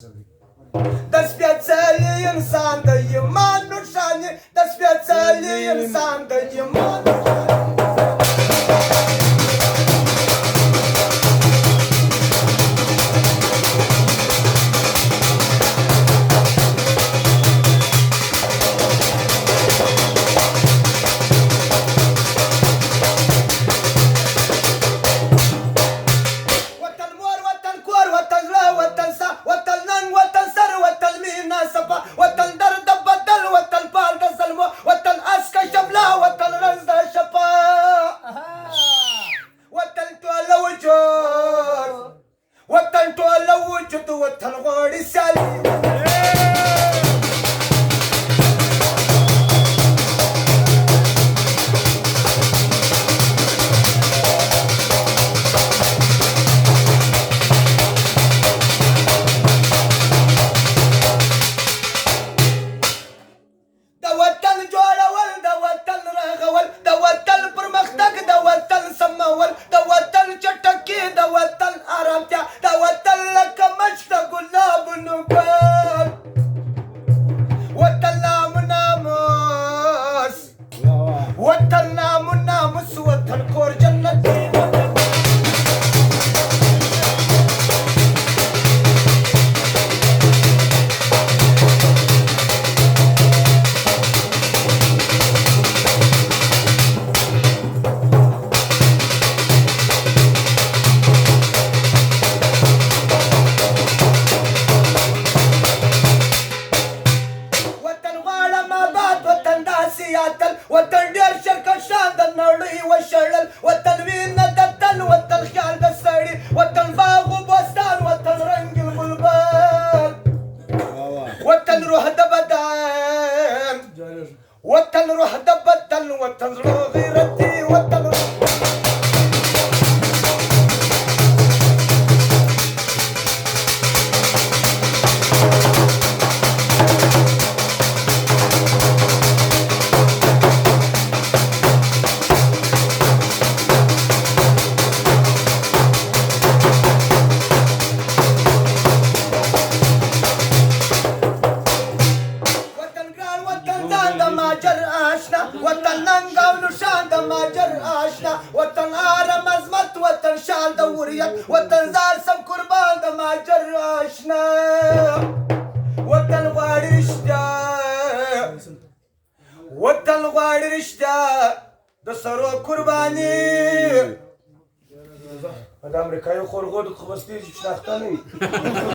د سپېڅلي انسان د ایمان نښانې د سپېڅلي انسان د ایمان وطن مور وطن کور وطن زړه وطن سا وطن ننګ وطن سر وطن مینا صفا وطن درد بدل وطن پال د ظلمو وطن اسکه شبلا وطن رنځ د شفا وطن ټوله وجود وطن ټوله وجود وطن غواړي سیالي د وطن جوړول د وطن رغول د وطن پرمختګ د وطن سمول د وطن چټکي د وطن آرامتیا د وطن لکه مچ د ګلابونو ګل وطن نام ناموس وطن نام ناموس وطن کور جنتي وطن ډېر شرکشان د نړۍ وشړل وطن وینه د تل وطن خیال د سړي وطن باغ و بوستان وطن رنګین ګلبان وطن روح د بدن وطن روح د بدن وطن زړه غیرتي وطن ماجر آشنا وطن ننګ او نشان د ماجر آشنا وطن آرام عظمت وطن شان د وریت وطن زال سم قربان د ماجر آشنا وطن غواړي رښتیا وطن غواړي رښتیا د سرو قرباني د امریکایي خورغو د خبستې شناخته نه وي